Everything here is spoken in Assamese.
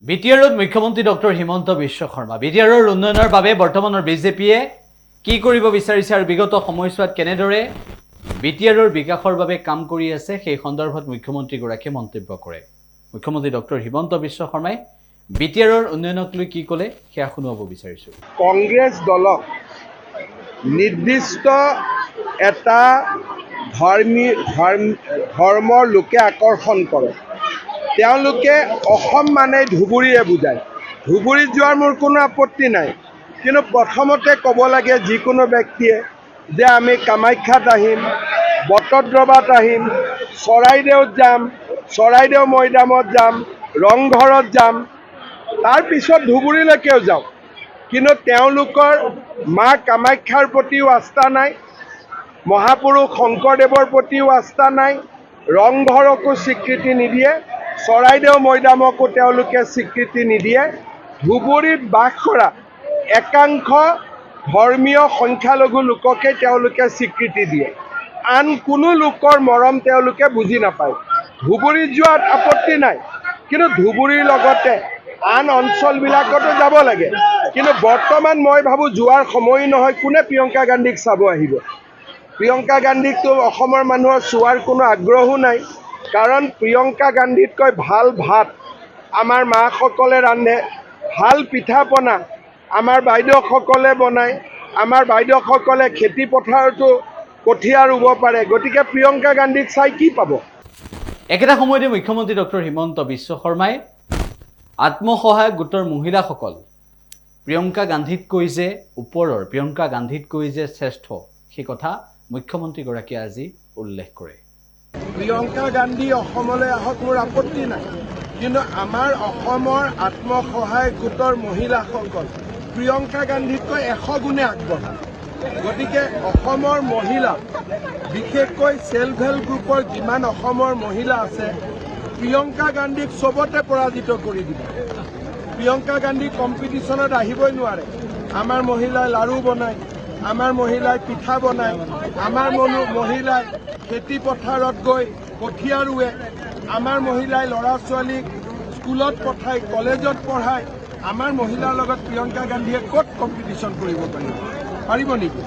বিটিআৰত মুখ্যমন্ত্ৰী ডক্টৰ হিমন্ত বিশ্ব শৰ্মা বিটিআৰৰ উন্নয়নৰ বাবে বৰ্তমানৰ বিজেপিয়ে কি কৰিব বিচাৰিছে আৰু বিগত সময়ছোৱাত কেনেদৰে বিটিআৰৰ বিকাশৰ বাবে কাম কৰি আছে সেই সন্দৰ্ভত মুখ্যমন্ত্ৰীগৰাকীয়ে মন্তব্য কৰে। মুখ্যমন্ত্ৰী ডক্টৰ হিমন্ত বিশ্ব শৰ্মাই বিটিআৰৰ উন্নয়নক লৈ কি ক'লে সেয়া শুনাব বিচাৰিছো। কংগ্ৰেছ দলক নিৰ্দিষ্ট এটা ধৰ্মৰ লোকে আকৰ্ষণ কৰে। তেওঁলোকে অসম মানে ধুবুৰীয়ে বুজায়। ধুবুৰী যোৱাৰ মোৰ কোনো আপত্তি নাই, কিন্তু প্ৰথমতে ক'ব লাগে যিকোনো ব্যক্তিয়ে যে আমি কামাখ্যাত আহিম, বটদ্ৰৱাত আহিম, চৰাইদেউত যাম, চৰাইদেউ মৈদামত যাম, ৰংঘৰত যাম, তাৰপিছত ধুবুৰীলৈকেও যাওঁ। কিন্তু তেওঁলোকৰ মা কামাখ্যাৰ প্ৰতিও আস্থা নাই, মহাপুৰুষ শংকৰদেৱৰ প্ৰতিও আস্থা নাই, ৰংঘৰকো স্বীকৃতি নিদিয়ে, চৰাইদেউ মৈদামকো তেওঁলোকে স্বীকৃতি নিদিয়ে। ধুবুৰীত বাস কৰা একাংশ ধৰ্মীয় সংখ্যালঘু লোককে তেওঁলোকে স্বীকৃতি দিয়ে। আন কোনো লোকৰ মৰম তেওঁলোকে বুজি নাপায়। ধুবুৰী যোৱাত আপত্তি নাই, কিন্তু ধুবুৰীৰ লগতে আন অঞ্চলবিলাকতো যাব লাগে। কিন্তু বৰ্তমান মই ভাবোঁ যোৱাৰ সময় নহয়। কোনে প্ৰিয়ংকা গান্ধীক চাব আহিব? প্ৰিয়ংকা গান্ধীকতো অসমৰ মানুহৰ চোৱাৰ কোনো আগ্ৰহো নাই, কাৰণ প্ৰিয়ংকা গান্ধীতকৈ ভাল ভাত আমাৰ মাসকলে ৰান্ধে, ভাল পিঠা পনা আমাৰ বাইদেউসকলে বনায়, আমাৰ বাইদেউসকলে খেতি পথাৰতো কঠীয়া ৰুব পাৰে। গতিকে প্ৰিয়ংকা গান্ধীক চাই কি পাব? একেটা সময়তে মুখ্যমন্ত্ৰী ডক্টৰ হিমন্ত বিশ্ব শৰ্মাই আত্মসহায়ক গোটৰ মহিলাসকল প্ৰিয়ংকা গান্ধীতকৈ যে ওপৰৰ, প্ৰিয়ংকা গান্ধীতকৈ যে শ্ৰেষ্ঠ, সেই কথা মুখ্যমন্ত্ৰীগৰাকীয়ে আজি উল্লেখ কৰে। প্ৰিয়ংকা গান্ধী অসমলৈ আহক, মোৰ আপত্তি নাই, কিন্তু আমাৰ অসমৰ আত্মসহায়ক গোটৰ মহিলাসকল প্ৰিয়ংকা গান্ধীতকৈ 100 গুণে আগবঢ়া। গতিকে অসমৰ মহিলা, বিশেষকৈ চেল্ফ হেল্প গ্ৰুপৰ যিমান অসমৰ মহিলা আছে, প্ৰিয়ংকা গান্ধীক চবতে পৰাজিত কৰি দিব। প্ৰিয়ংকা গান্ধী কম্পিটিশ্যনত আহিবই নোৱাৰে। আমাৰ মহিলাই লাড়ু বনায়, আমাৰ মহিলাই পিঠা বনায়, আমাৰ মহিলাই খেতি পথাৰত গৈ কঠীয়া ৰুৱে, আমাৰ মহিলাই ল'ৰা ছোৱালীক স্কুলত পঠায়, কলেজত পঢ়ায়। আমাৰ মহিলাৰ লগত প্ৰিয়ংকা গান্ধীয়ে ক'ত কম্পিটিশ্যন কৰিব পাৰিব নেকি?